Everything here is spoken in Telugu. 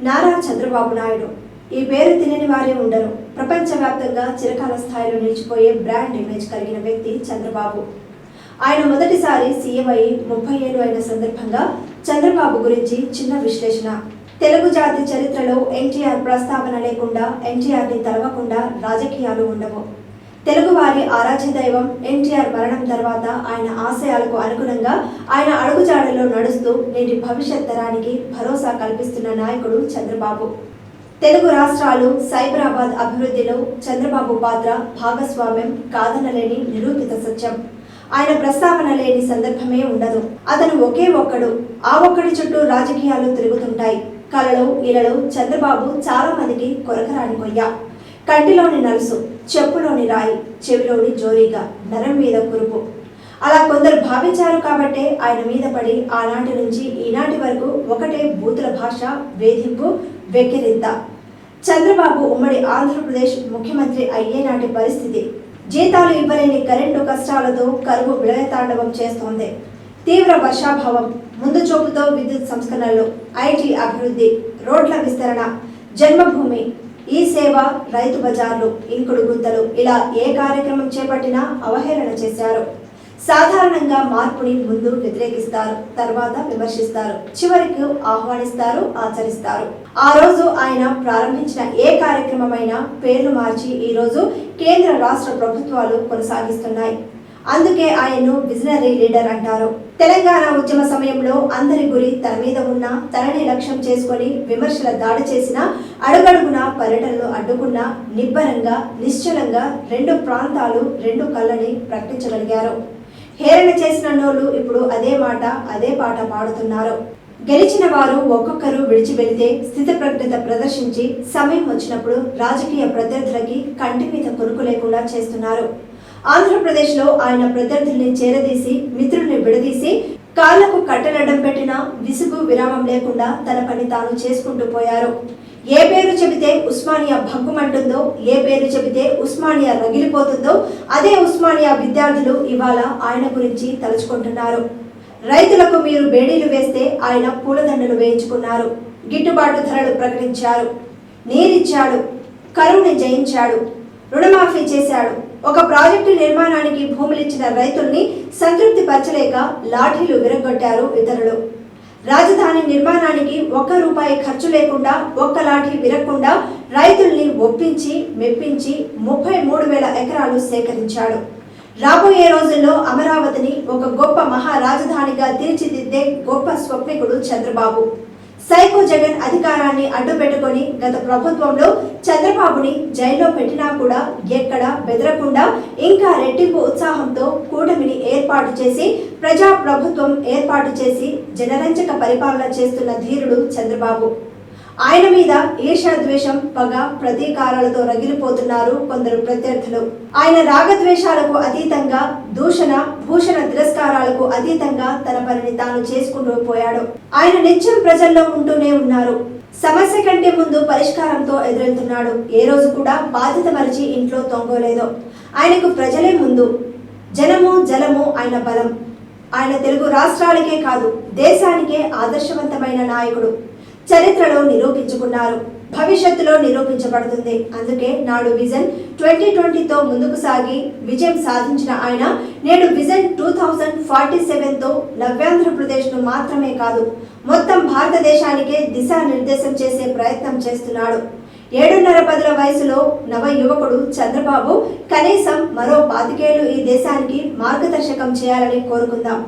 నారా చంద్రబాబు నాయుడు ఈ పేరు తెలియని వారే ఉండరు. ప్రపంచవ్యాప్తంగా చిరకాల స్థాయిలో నిలిచిపోయే బ్రాండ్ ఇమేజ్ కలిగిన వ్యక్తి చంద్రబాబు. ఆయన మొదటిసారి సీఎం అయి 30 ఏళ్లు అయిన సందర్భంగా చంద్రబాబు గురించి చిన్న విశ్లేషణ. తెలుగు జాతి చరిత్రలో ఎన్టీఆర్ ప్రస్తావన లేకుండా, ఎన్టీఆర్ని తలవకుండా రాజకీయాలు ఉండవు. తెలుగువారి ఆరాధ్య దైవం ఎన్టీఆర్ మరణం తర్వాత ఆయన ఆశయాలకు అనుగుణంగా ఆయన అడుగుజాడలో నడుస్తూ నేటి భవిష్యత్ తరానికి భరోసా కల్పిస్తున్న నాయకుడు చంద్రబాబు. తెలుగు రాష్ట్రాలు సైబరాబాద్ అభివృద్ధిలో చంద్రబాబు పాత్ర భాగస్వామ్యం కాదనలేని నిరూపిత సత్యం. ఆయన ప్రస్తావన లేని సందర్భమే ఉండదు. అతను ఒకే ఒక్కడు. ఆ ఒక్కడి చుట్టూ రాజకీయాలు తిరుగుతుంటాయి. కలలో ఇలలో చంద్రబాబు చాలా మందికి కొరకరాని కొయ్య. కంటిలోని నలుసు, చెప్పులోని రాయి, చెవిలోని జోరీగా, నరం మీద కురుపు. అలా కొందరు భావించారు కాబట్టే ఆయన మీద పడి ఆనాటి నుంచి ఈనాటి వరకు ఒకటే బూతుల భాష, వేధింపు, వెక్కిరింత. చంద్రబాబు ఉమ్మడి ఆంధ్రప్రదేశ్ ముఖ్యమంత్రి అయ్యే నాటి పరిస్థితి. జీతాలు ఇవ్వలేని కరెంటు కష్టాలతో కరువు విలయతాండవం చేస్తోంది. తీవ్ర వర్షాభావం, ముందు చూపుతో విద్యుత్ సంస్కరణలు, ఐటీ అభివృద్ధి, రోడ్ల విస్తరణ, జన్మభూమి, ఈ సేవ, రైతు బజార్లు, ఇంకుడు గుంతలు, ఇలా ఏ కార్యక్రమం చేపట్టినా అవహేళన చేశారు. సాధారణంగా మార్పుని ముందు వ్యతిరేకిస్తారు, తర్వాత విమర్శిస్తారు, చివరికి ఆహ్వానిస్తారు, ఆచరిస్తారు. ఆ రోజు ఆయన ప్రారంభించిన ఏ కార్యక్రమమైనా పేర్లు మార్చి ఈ రోజు కేంద్ర రాష్ట్ర ప్రభుత్వాలు కొనసాగిస్తున్నాయి. అందుకే ఆయన్ను విజనరీ లీడర్ అంటారు. తెలంగాణ ఉద్యమ సమయంలో అందరి గురి తన మీద ఉన్న, తనని లక్ష్యం చేసుకొని విమర్శల దాడి చేసిన, అడుగడుగున పర్యటనలు అడ్డుకున్న, నిబ్బరంగా నిశ్చలంగా 2 ప్రాంతాలు 2 కళ్ళని ప్రకటించగలిగారు. హేళన చేసిన నోళ్ళు ఇప్పుడు అదే మాట అదే పాట పాడుతున్నారు. గెలిచిన వారు ఒక్కొక్కరు విడిచి వెళితే స్థితప్రజ్ఞత ప్రదర్శించి సమయం వచ్చినప్పుడు రాజకీయ ప్రత్యర్థులకి కంటి మీద కొనుక్కు లేకుండా చేస్తున్నారు. ఆంధ్రప్రదేశ్లో ఆయన ప్రత్యర్థుల్ని చేరదీసి, మిత్రుల్ని విడదీసి, కాళ్లకు కట్టెలడ్డం పెట్టినా విసుగు విరామం లేకుండా తన పని తాను చేసుకుంటూ పోయారు. ఏ పేరు చెబితే ఉస్మానియా భగ్గుమంటుందో, ఏ పేరు చెబితే ఉస్మానియా రగిలిపోతుందో అదే ఉస్మానియా విద్యార్థులు ఇవాళ ఆయన గురించి తలుచుకుంటున్నారు. రైతులకు మీరు బేడీలు వేస్తే ఆయన పూలదండలు వేయించుకున్నారు. గిట్టుబాటు ధరలు ప్రకటించారు. నీరిచ్చాడు, కరువుని జయించాడు, రుణమాఫీ చేశాడు. ఒక ప్రాజెక్టు నిర్మాణానికి భూములిచ్చిన రైతుల్ని సంతృప్తి పరచలేక లాఠీలు విరగొట్టారు ఇతరులు. రాజధాని నిర్మాణానికి 1 రూపాయి ఖర్చు లేకుండా, 1 లాఠీ విరగకుండా రైతుల్ని ఒప్పించి మెప్పించి 33,000 ఎకరాలు సేకరించాడు. రాబోయే రోజుల్లో అమరావతిని ఒక గొప్ప మహారాజధానిగా తీర్చిదిద్దే గొప్ప స్వప్నికుడు చంద్రబాబు. సైకో జగన్ అధికారాన్ని అడ్డుపెట్టుకొని గత ప్రభుత్వంలో చంద్రబాబుని జైల్లో పెట్టినా కూడా ఎక్కడ బెదరకుండా ఇంకా రెట్టింపు ఉత్సాహంతో కూటమిని ఏర్పాటు చేసి, ప్రజా ప్రభుత్వం ఏర్పాటు చేసి జనరంజక పరిపాలన చేస్తున్న ధీరుడు చంద్రబాబు. ఆయన మీద ఈర్ష్యాద్వేషం, పగ, ప్రతీకారాలతో రగిలిపోతున్నారు కొందరు ప్రత్యర్థులు. ఆయన రాగద్వేషాలకు అతీతంగా, దూషణ భూషణ తిరస్కారాలకు అతీతంగా తన పనిని తాను చేసుకుంటూ పోయాడు. ఆయన నిత్యం ప్రజల్లో ఉంటూనే ఉన్నారు. సమస్య కంటే ముందు పరిష్కారంతో ఎదురెళ్తున్నాడు. ఏ రోజు కూడా బాధ్యత మరిచి ఇంట్లో తొంగోలేదు. ఆయనకు ప్రజలే ముందు, జనము జలము ఆయన బలం. ఆయన తెలుగు రాష్ట్రాలకే కాదు దేశానికే ఆదర్శవంతమైన నాయకుడు. చరిత్రలో నిరూపించుకున్నారు, భవిష్యత్తులో నిరూపించబడుతుంది. అందుకే నాడు విజన్ 2020తో ముందుకు సాగి విజయం సాధించిన ఆయన నేడు విజన్ 2047తో నవ్యాంధ్రప్రదేశ్ను మాత్రమే కాదు మొత్తం భారతదేశానికే దిశానిర్దేశం చేసే ప్రయత్నం చేస్తున్నాడు. 7.5 వయసులో నవ యువకుడు చంద్రబాబు కనీసం మరో 25 ఏళ్లు ఈ దేశానికి మార్గదర్శకం చేయాలని కోరుకుందాం.